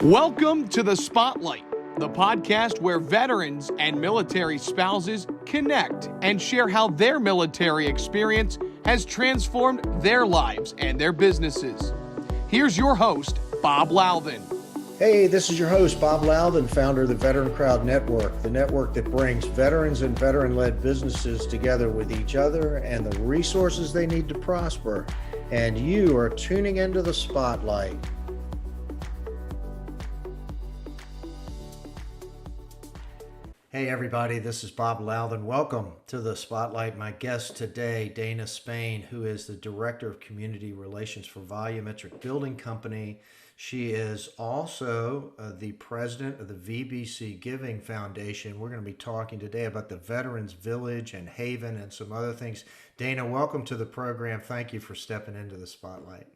Welcome to The Spotlight, the podcast where veterans and military spouses connect and share how their military experience has transformed their lives and their businesses. Here's your host, Bob Louthen. Hey, this is your host, Bob Louthen, founder of the VeteranCrowd Network, the network that brings veterans and veteran-led businesses together with each other and the resources they need to prosper. And you are tuning into The Spotlight. Hey everybody, this is Bob Louthen. Welcome to The Spotlight. My guest today, Dana Spain, who is the Director of Community Relations for Volumetric Building Company. She is also the President of the VBC Giving Foundation. We're going to be talking today about the Veterans Village and Haven and some other things. Dana, welcome to the program. Thank you for stepping into the spotlight.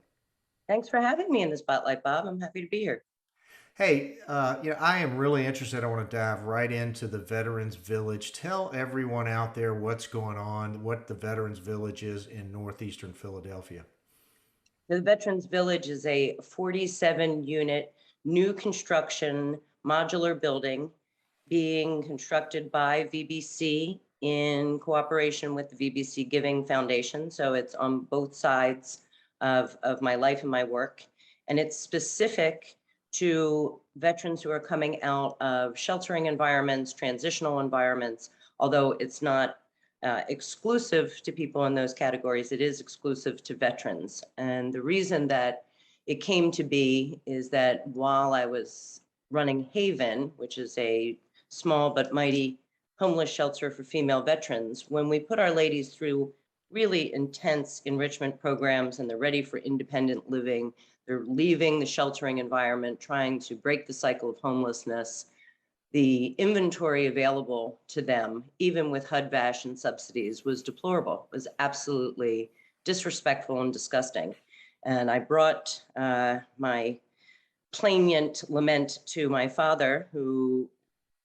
Thanks for having me in the spotlight, Bob. I'm happy to be here. Hey, I am really interested. I want to dive right into the Veterans Village. Tell everyone out there what's going on, what the Veterans Village is in northeastern Philadelphia. The Veterans Village is a 47-unit new construction modular building being constructed by VBC in cooperation with the VBC Giving Foundation. So it's on both sides of my life and my work. And it's specific to veterans who are coming out of sheltering environments, transitional environments, although it's not exclusive to people in those categories, it is exclusive to veterans. And the reason that it came to be is that while I was running Haven, which is a small but mighty homeless shelter for female veterans, when we put our ladies through really intense enrichment programs and they're ready for independent living, they're leaving the sheltering environment, trying to break the cycle of homelessness. The inventory available to them, even with HUD-VASH and subsidies, was deplorable, was absolutely disrespectful and disgusting. And I brought my poignant lament to my father, who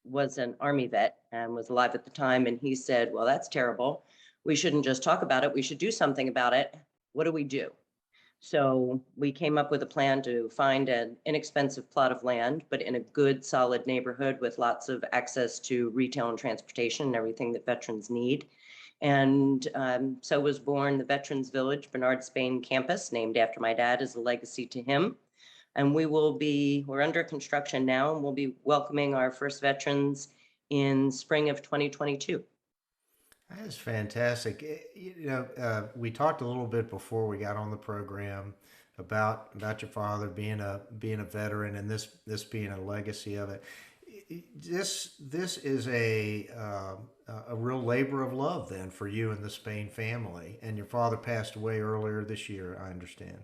was an Army vet and was alive at the time. And he said, well, that's terrible. We shouldn't just talk about it. We should do something about it. What do we do? So we came up with a plan to find an inexpensive plot of land, but in a good, solid neighborhood with lots of access to retail and transportation and everything that veterans need. And so was born the Veterans Village, Bernard Spain campus, named after my dad, as a legacy to him. And we're under construction now, and we'll be welcoming our first veterans in spring of 2022. That is fantastic. We talked a little bit before we got on the program about your father being a veteran and this being a legacy of it. This is a real labor of love then for you and the Spain family. And your father passed away earlier this year, I understand.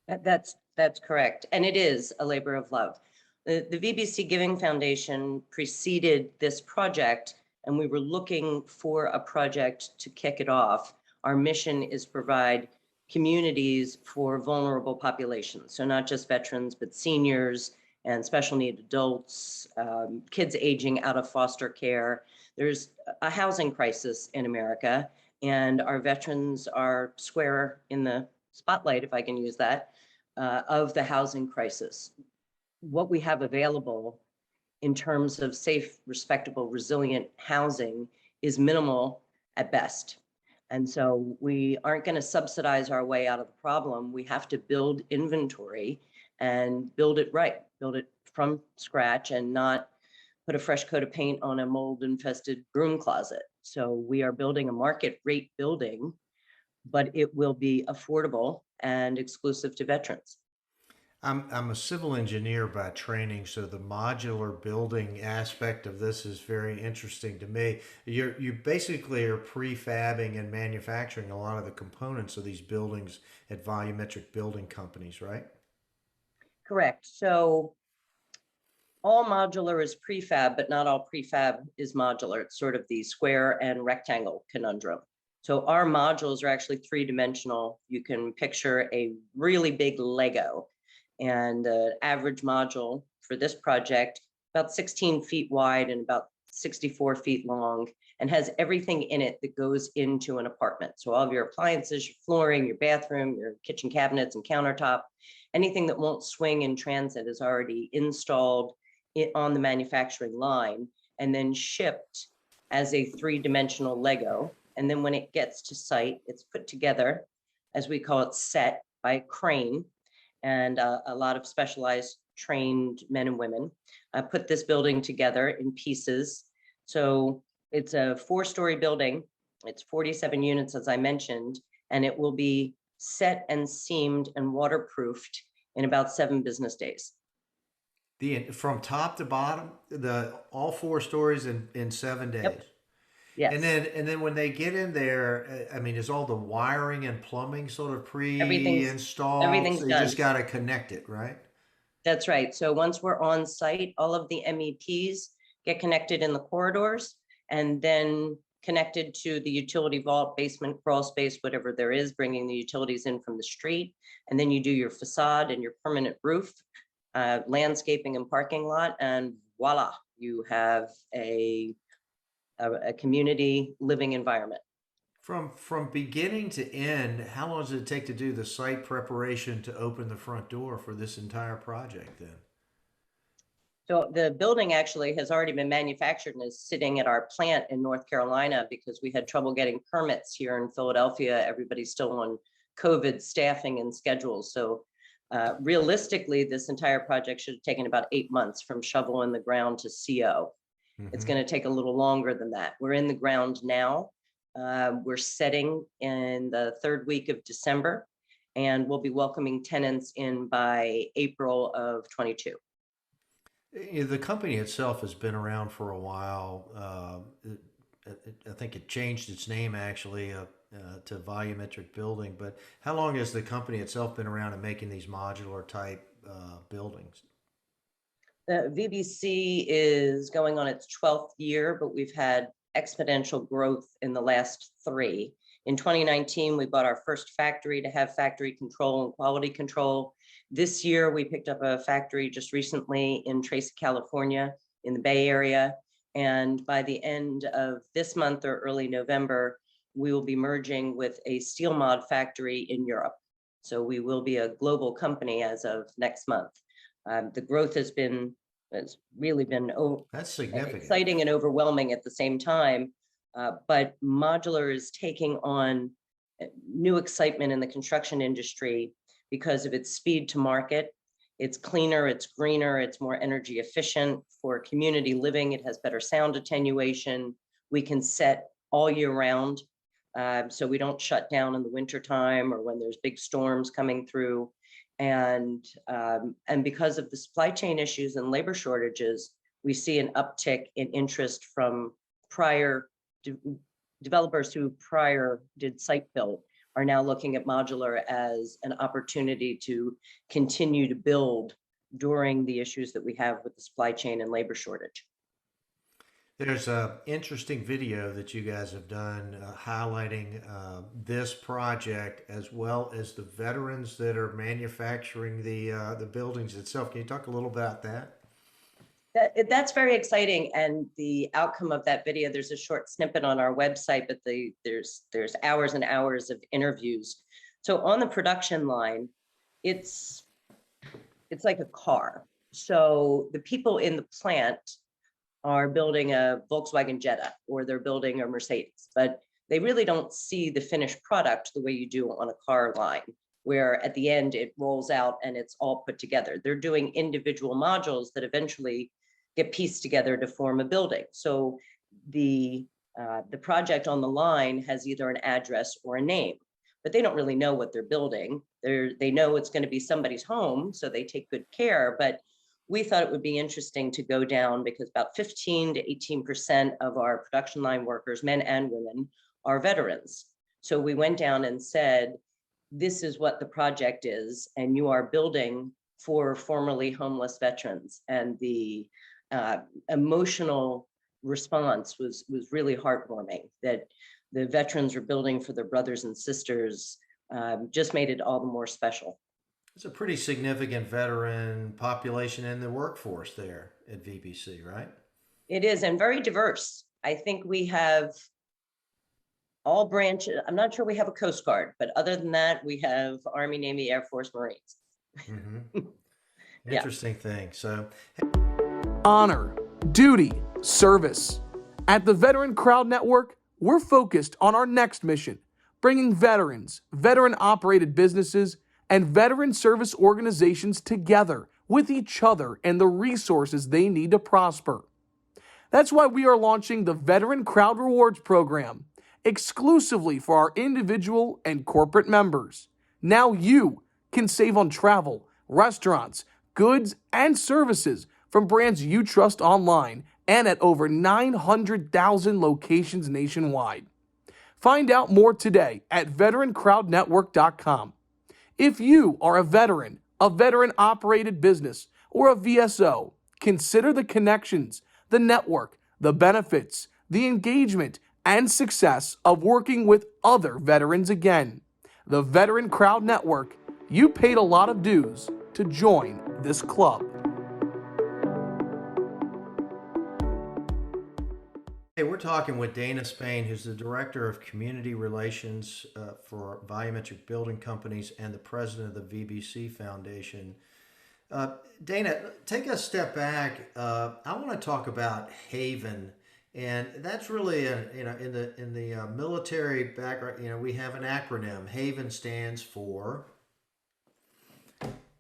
That's correct, and it is a labor of love. The VBC Giving Foundation preceded this project, and we were looking for a project to kick it off. Our mission is provide communities for vulnerable populations. So not just veterans, but seniors and special need adults, kids aging out of foster care. There's a housing crisis in America, and our veterans are square in the spotlight, if I can use that, of the housing crisis. What we have available in terms of safe, respectable, resilient housing is minimal at best. And so we aren't going to subsidize our way out of the problem. We have to build inventory and build it right, build it from scratch and not put a fresh coat of paint on a mold-infested broom closet. So we are building a market rate building, but it will be affordable and exclusive to veterans. I'm a civil engineer by training, so the modular building aspect of this is very interesting to me. You basically are prefabbing and manufacturing a lot of the components of these buildings at Volumetric Building Companies, right? Correct. So all modular is prefab, but not all prefab is modular. It's sort of the square and rectangle conundrum. So our modules are actually three-dimensional. You can picture a really big Lego. And the average module for this project, about 16 feet wide and about 64 feet long, and has everything in it that goes into an apartment. So all of your appliances, your flooring, your bathroom, your kitchen cabinets and countertop, anything that won't swing in transit is already installed on the manufacturing line and then shipped as a three-dimensional Lego. And then when it gets to site, it's put together, as we call it, set by a crane, and a lot of specialized trained men and women put this building together in pieces. So it's a 4-story building. It's 47 units, as I mentioned, and it will be set and seamed and waterproofed in about 7 business days. From top to bottom, all 4 stories in 7 days. Yep. Yes. And then when they get in there, I mean, is all the wiring and plumbing sort of Everything's pre-installed? So you done. just got to connect it, right? That's right. So once we're on site, all of the MEPs get connected in the corridors and then connected to the utility vault, basement, crawl space, whatever there is, bringing the utilities in from the street. And then you do your facade and your permanent roof, landscaping and parking lot, and voila, you have a community living environment. From beginning to end, how long does it take to do the site preparation to open the front door for this entire project then? So the building actually has already been manufactured and is sitting at our plant in North Carolina because we had trouble getting permits here in Philadelphia. Everybody's still on COVID staffing and schedules. So realistically, this entire project should have taken about 8 months from shovel in the ground to CO. It's going to take a little longer than that. We're in the ground now. We're setting in the 3rd week of December, and we'll be welcoming tenants in by April of 22. The company itself has been around for a while. I think it changed its name actually to Volumetric Building. But how long has the company itself been around and making these modular type buildings? The VBC is going on its 12th year, but we've had exponential growth in the last 3. In 2019, we bought our first factory to have factory control and quality control. This year, we picked up a factory just recently in Tracy, California, in the Bay Area. And by the end of this month or early November, we will be merging with a steel mod factory in Europe. So we will be a global company as of next month. The growth has really been That's significant, exciting and overwhelming at the same time. But Modular is taking on new excitement in the construction industry because of its speed to market. It's cleaner, it's greener, it's more energy efficient for community living. It has better sound attenuation. We can set all year round. So we don't shut down in the wintertime or when there's big storms coming through. And because of the supply chain issues and labor shortages, we see an uptick in interest from prior developers who prior did site build are now looking at modular as an opportunity to continue to build during the issues that we have with the supply chain and labor shortage. There's an interesting video that you guys have done highlighting this project as well as the veterans that are manufacturing the buildings itself. Can you talk a little about that? That's very exciting, and the outcome of that video, there's a short snippet on our website, but there's hours and hours of interviews. So on the production line, it's like a car. So the people in the plant are building a Volkswagen Jetta or they're building a Mercedes, but they really don't see the finished product the way you do on a car line, where at the end it rolls out and it's all put together. They're doing individual modules that eventually get pieced together to form a building. So the project on the line has either an address or a name, but they don't really know what they're building. They know it's going to be somebody's home, so they take good care. But we thought it would be interesting to go down because about 15 to 18% of our production line workers, men and women, are veterans. So we went down and said, this is what the project is, and you are building for formerly homeless veterans. And the emotional response was really heartwarming that the veterans are building for their brothers and sisters, just made it all the more special. It's a pretty significant veteran population in the workforce there at VBC, right? It is, and very diverse. I think we have all branches. I'm not sure we have a Coast Guard, but other than that, we have Army, Navy, Air Force, Marines. Mm-hmm. Yeah. Interesting thing. So, Honor, duty, service. At the Veteran Crowd Network, we're focused on our next mission, bringing veterans, veteran-operated businesses, and veteran service organizations together with each other and the resources they need to prosper. That's why we are launching the Veteran Crowd Rewards Program, exclusively for our individual and corporate members. Now you can save on travel, restaurants, goods, and services from brands you trust online and at over 900,000 locations nationwide. Find out more today at VeteranCrowdNetwork.com. If you are a veteran-operated business, or a VSO, consider the connections, the network, the benefits, the engagement, and success of working with other veterans again. The Veteran Crowd Network, you paid a lot of dues to join this club. hey, we're talking with Dana Spain, who's the Director of Community Relations for Volumetric Building Companies and the President of the VBC Foundation. Dana, take a step back. I want to talk about Haven, and that's really in the military background. We have an acronym. Haven stands for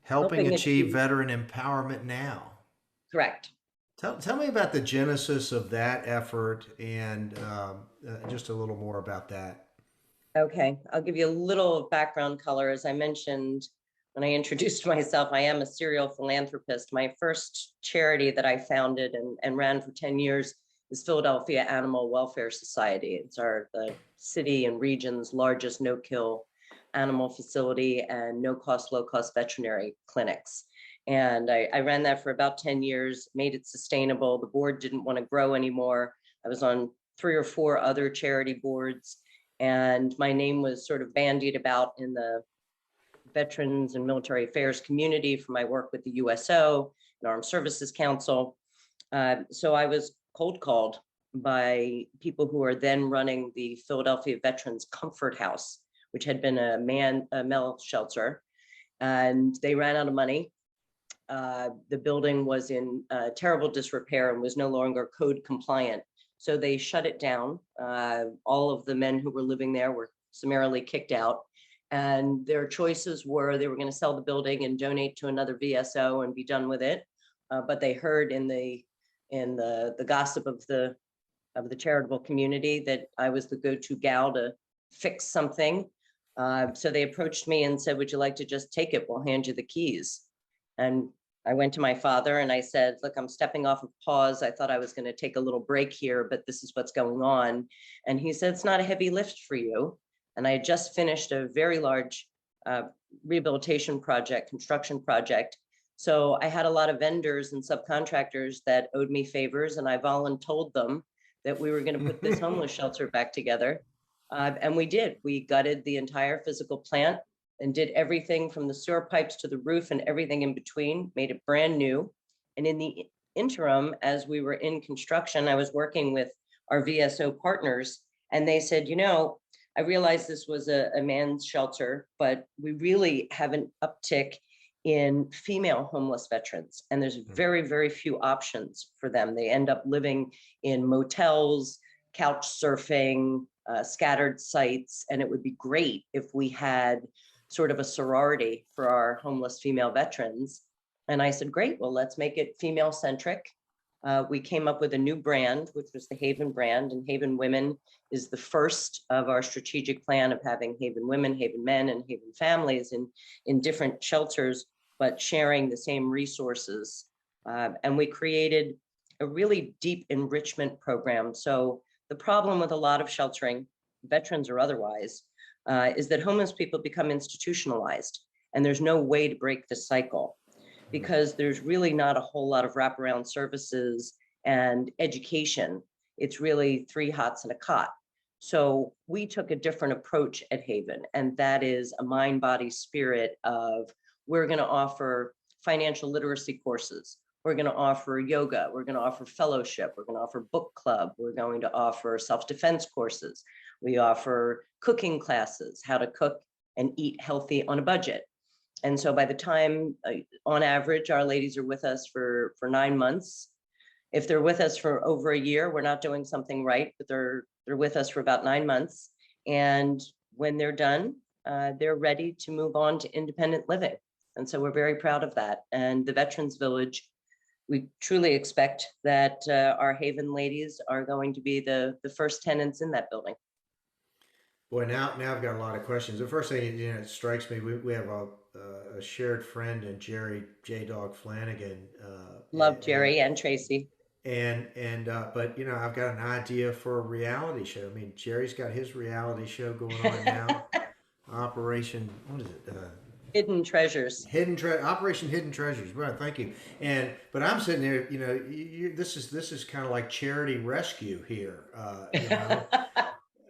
Helping Achieve Veteran Empowerment Now. Correct. Tell me about the genesis of that effort and just a little more about that. Okay, I'll give you a little background color. As I mentioned when I introduced myself, I am a serial philanthropist. My first charity that I founded and ran for 10 years is Philadelphia Animal Welfare Society. It's the city and region's largest no-kill animal facility and no-cost, low-cost veterinary clinics. And I ran that for about 10 years, made it sustainable. The board didn't want to grow anymore. I was on 3 or 4 other charity boards, and my name was sort of bandied about in the Veterans and Military Affairs community for my work with the USO and Armed Services Council. So I was cold called by people who are then running the Philadelphia Veterans Comfort House, which had been a male shelter, and they ran out of money. The building was in terrible disrepair and was no longer code compliant. So they shut it down. All of the men who were living there were summarily kicked out. And their choices were they were going to sell the building and donate to another VSO and be done with it. But they heard in the gossip of the charitable community that I was the go-to gal to fix something. So they approached me and said, "Would you like to just take it? We'll hand you the keys." And I went to my father and I said, "Look, I'm stepping off of pause. I thought I was going to take a little break here, but this is what's going on." And he said, "It's not a heavy lift for you." And I had just finished a very large rehabilitation project, construction project. So I had a lot of vendors and subcontractors that owed me favors, and I voluntold them that we were going to put this homeless shelter back together. And we did. We gutted the entire physical plant and did everything from the sewer pipes to the roof and everything in between, made it brand new. And in the interim, as we were in construction, I was working with our VSO partners, and they said, I realized this was a man's shelter, but we really have an uptick in female homeless veterans. And there's very, very few options for them. They end up living in motels, couch surfing, scattered sites. And it would be great if we had sort of a sorority for our homeless female veterans. And I said, great, well, let's make it female centric. We came up with a new brand, which was the Haven brand, and Haven Women is the first of our strategic plan of having Haven Women, Haven Men, and Haven Families in different shelters, but sharing the same resources. And we created a really deep enrichment program. So the problem with a lot of sheltering, veterans or otherwise, is that homeless people become institutionalized, and there's no way to break the cycle because there's really not a whole lot of wraparound services and education. It's really 3 hots and a cot. So we took a different approach at Haven, and that is a mind, body, spirit of we're going to offer financial literacy courses. We're going to offer yoga. We're going to offer fellowship. We're going to offer book club. We're going to offer self-defense courses. We offer cooking classes, how to cook and eat healthy on a budget. And so by the time, on average, our ladies are with us for 9 months. If they're with us for over a year, we're not doing something right, but they're with us for about 9 months. And when they're done, they're ready to move on to independent living. And so we're very proud of that. And the Veterans Village, we truly expect that our Haven ladies are going to be the first tenants in that building. Boy, now I've got a lot of questions. The first thing, it strikes me, we have a shared friend in Jerry J Dog Flanagan. Love Jerry and Tracy. But I've got an idea for a reality show. I mean, Jerry's got his reality show going on now. Operation, what is it? Hidden Treasures. Operation Hidden Treasures. Well, thank you. But I'm sitting there. This is kind of like charity rescue here.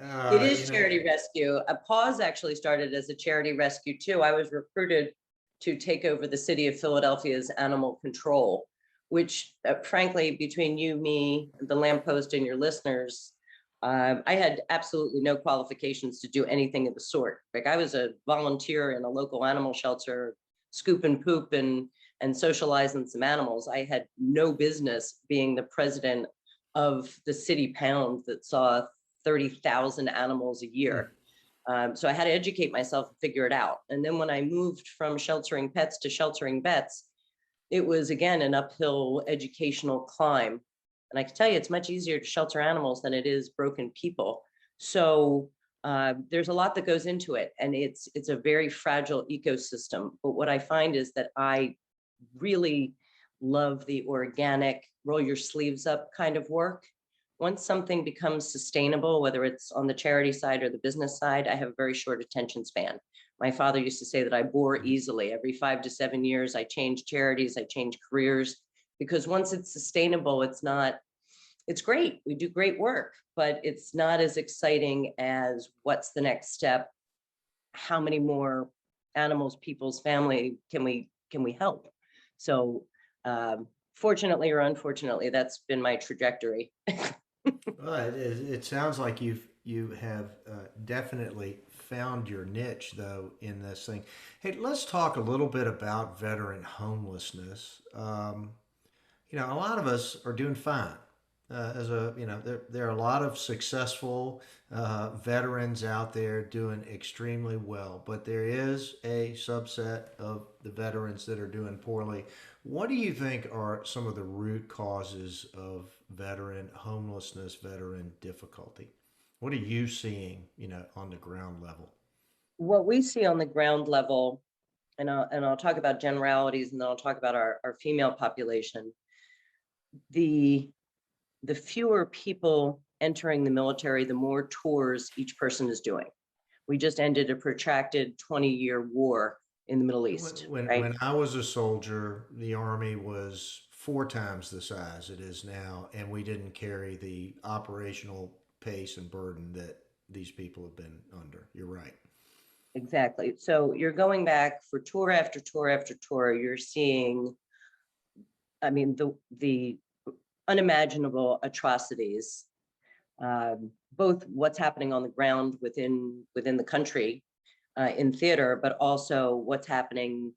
It is charity rescue. A Pause actually started as a charity rescue too. I was recruited to take over the city of Philadelphia's animal control, which frankly, between you, me, the lamppost, and your listeners, I had absolutely no qualifications to do anything of the sort. Like, I was a volunteer in a local animal shelter, scooping poop and socializing some animals. I had no business being the president of the city pound that saw 30,000 animals a year. So I had to educate myself and figure it out. And then when I moved from sheltering pets to sheltering vets, it was, again, an uphill educational climb. And I can tell you, it's much easier to shelter animals than it is broken people. So there's a lot that goes into it, and it's a very fragile ecosystem. But what I find is that I really love the organic, roll your sleeves up kind of work. Once something becomes sustainable, whether it's on the charity side or the business side, I have a very short attention span. My father used to say that I bore easily. Every 5 to 7 years, I change charities, I change careers, because once it's sustainable, it's great. We do great work, but it's not as exciting as what's the next step? How many more animals, people's family can we help? So fortunately or unfortunately, that's been my trajectory. Well, it sounds like you have definitely found your niche, though, in this thing. Hey, let's talk a little bit about veteran homelessness. A lot of us are doing fine. There are a lot of successful veterans out there doing extremely well, but there is a subset of the veterans that are doing poorly. What do you think are some of the root causes of veteran homelessness, veteran difficulty? What are you seeing, on the ground level? What we see on the ground level, and I'll talk about generalities, and then I'll talk about our female population. The fewer people entering the military, the more tours each person is doing. We just ended a protracted 20-year war in the Middle East. When I was a soldier, the Army was 4 times the size it is now, and we didn't carry the operational pace and burden that these people have been under. You're right. Exactly. So you're going back for tour after tour after tour. You're seeing, I mean, the unimaginable atrocities, both what's happening on the ground within the country in theater, but also what's happening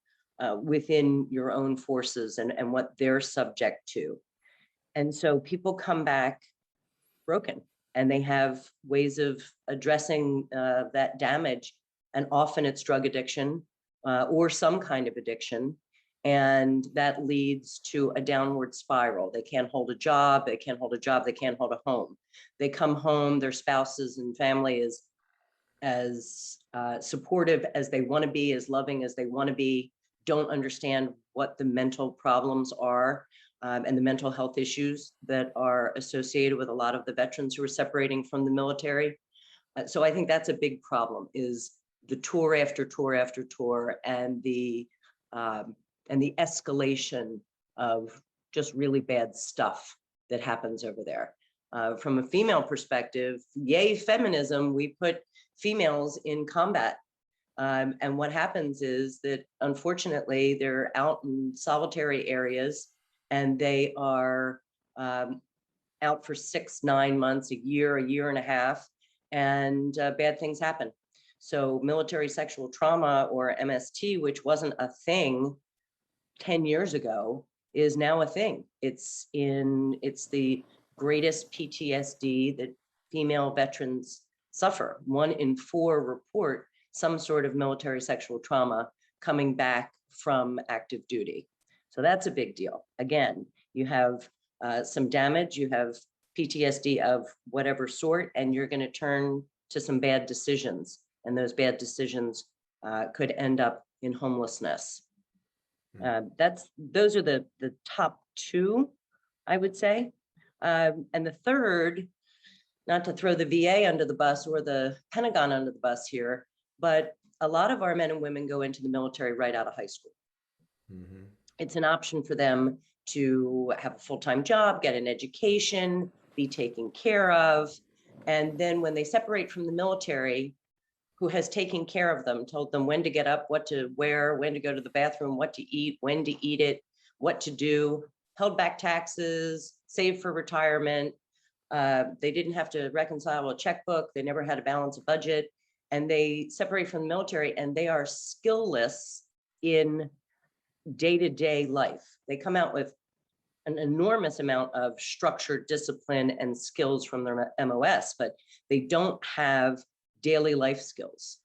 within your own forces and what they're subject to. And so people come back broken, and they have ways of addressing that damage. And often it's drug addiction or some kind of addiction. And that leads to a downward spiral. They can't hold a job, they can't hold a home. They come home, their spouses and family is as supportive as they want to be, as loving as they want to be, don't understand what the mental problems are and the mental health issues that are associated with a lot of the veterans who are separating from the military. So I think that's a big problem, is the tour after tour after tour, and the escalation of just really bad stuff that happens over there. From a female perspective, yay feminism, we put females in combat. And what happens is that, unfortunately, they're out in solitary areas. and they are out for 6, 9 months, a year and a half, and bad things happen. So military sexual trauma, or MST, which wasn't a thing 10 years ago, is now a thing. It's the greatest PTSD that female veterans suffer. 1 in 4 report some sort of military sexual trauma coming back from active duty. So that's a big deal. Again, you have some damage, you have PTSD of whatever sort, and you're going to turn to some bad decisions. And those bad decisions could end up in homelessness. Those are the top 2, I would say. And the third, not to throw the VA under the bus or the Pentagon under the bus here, but a lot of our men and women go into the military right out of high school. Mm-hmm. It's an option for them to have a full-time job, get an education, be taken care of. And then when they separate from the military, who has taken care of them, told them when to get up, what to wear, when to go to the bathroom, what to eat, when to eat it, what to do, held back taxes, saved for retirement. They didn't have to reconcile a checkbook. They never had to balance a budget. And they separate from the military, and they are skillless in day-to-day life. They come out with an enormous amount of structured discipline and skills from their MOS, but they don't have daily life skills.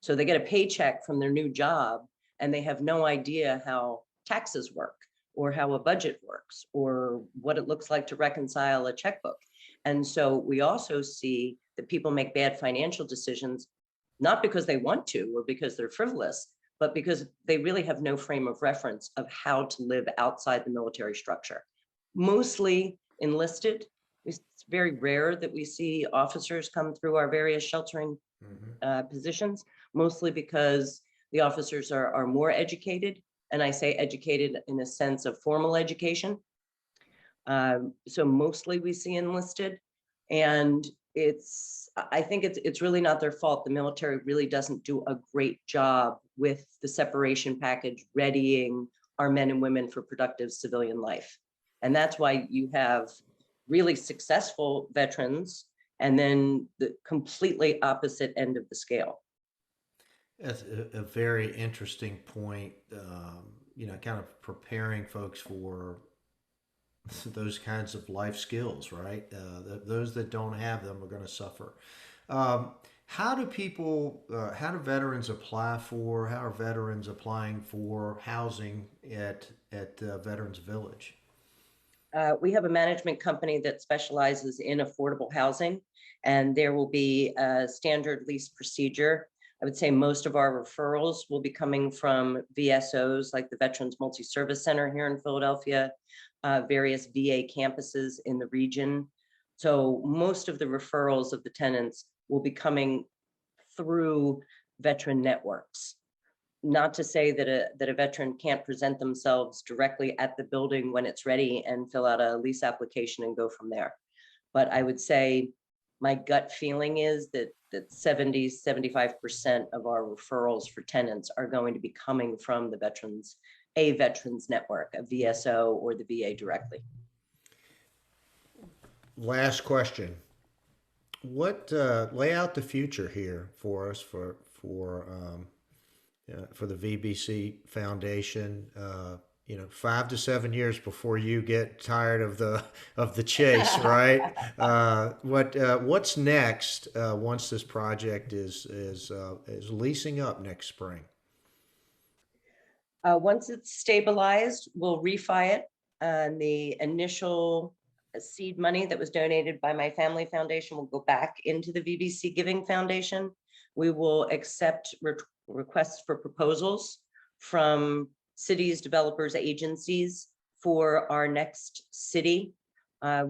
So they get a paycheck from their new job, and they have no idea how taxes work, or how a budget works, or what it looks like to reconcile a checkbook. And so we also see that people make bad financial decisions, not because they want to or because they're frivolous, but because they really have no frame of reference of how to live outside the military structure. Mostly enlisted. It's very rare that we see officers come through our various sheltering positions, mostly because the officers are more educated. And I say educated in a sense of formal education. So mostly we see enlisted, and I think it's really not their fault. The military really doesn't do a great job with the separation package, readying our men and women for productive civilian life. And that's why you have really successful veterans, and then the completely opposite end of the scale. That's a very interesting point, kind of preparing folks for those kinds of life skills, right? Those that don't have them are going to suffer. How do veterans apply for, how are veterans applying for housing at Veterans Village? We have a management company that specializes in affordable housing, and there will be a standard lease procedure. I would say most of our referrals will be coming from VSOs, like the Veterans Multi-Service Center here in Philadelphia, various VA campuses in the region. So most of the referrals of the tenants will be coming through veteran networks. Not to say that a veteran can't present themselves directly at the building when it's ready and fill out a lease application and go from there. But I would say my gut feeling is that 70-75% of our referrals for tenants are going to be coming from a veterans network, a VSO or the VA directly. Last question. What lay out the future here for us for the VBC Foundation? 5 to 7 years before you get tired of the chase, right? What's next once this project is leasing up next spring? Once it's stabilized, we'll refi it. The initial seed money that was donated by my family foundation will go back into the VBC Giving Foundation. We will accept requests for proposals from cities, developers, agencies for our next city.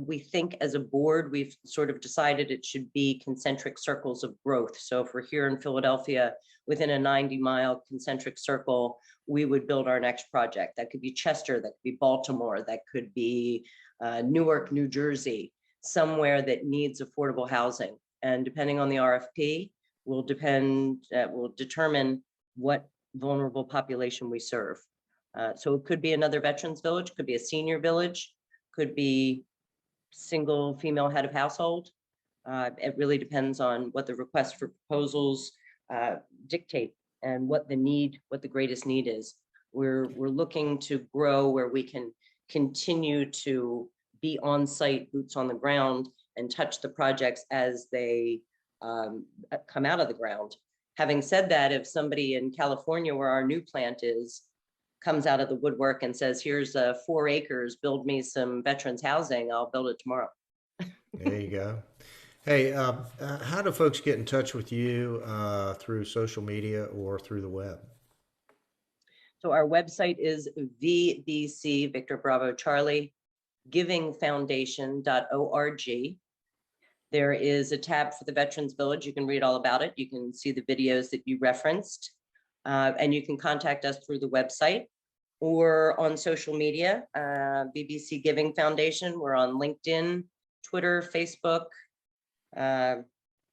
We think as a board, we've sort of decided it should be concentric circles of growth. So if we're here in Philadelphia, within a 90-mile concentric circle, we would build our next project. That could be Chester, that could be Baltimore, that could be Newark, New Jersey, somewhere that needs affordable housing. And depending on the RFP, will determine what vulnerable population we serve. So it could be another veterans village, could be a senior village, could be single female head of household. It really depends on what the request for proposals dictate and what the greatest need is. We're looking to grow where we can continue to be on site, boots on the ground, and touch the projects as they come out of the ground. Having said that, if somebody in California, where our new plant is, comes out of the woodwork and says, here's 4 acres, build me some veterans housing, I'll build it tomorrow. There you go. Hey, how do folks get in touch with you through social media or through the web? So our website is VBC, Victor Bravo Charlie, givingfoundation.org. There is a tab for the Veterans Village. You can read all about it. You can see the videos that you referenced, and you can contact us through the website or on social media, VBC Giving Foundation. We're on LinkedIn, Twitter, Facebook. I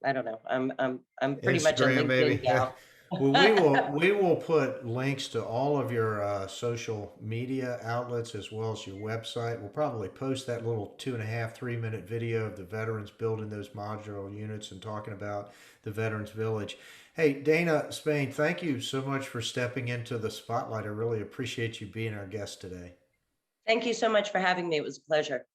don't know. I'm pretty much a Instagram, LinkedIn maybe. gal. Well, we will put links to all of your social media outlets as well as your website. We'll probably post that little 2.5-3 minute video of the veterans building those modular units and talking about the Veterans Village. Hey, Dana Spain, thank you so much for stepping into the spotlight. I really appreciate you being our guest today. Thank you so much for having me. It was a pleasure.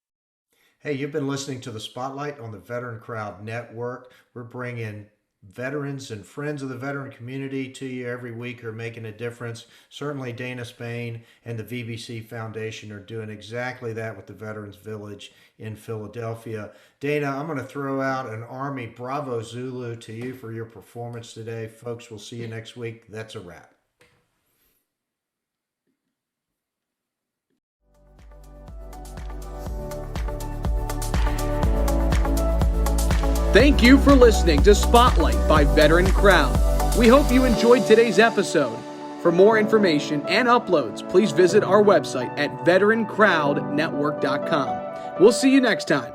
Hey, you've been listening to the Spotlight on the VeteranCrowd Network. We're bringing veterans and friends of the veteran community to you every week who are making a difference. Certainly Dana Spain and the VBC Foundation are doing exactly that with the Veterans Village in Philadelphia. Dana, I'm going to throw out an Army Bravo Zulu to you for your performance today. Folks, we'll see you next week. That's a wrap. Thank you for listening to Spotlight by VeteranCrowd. We hope you enjoyed today's episode. For more information and uploads, please visit our website at VeteranCrowdNetwork.com. We'll see you next time.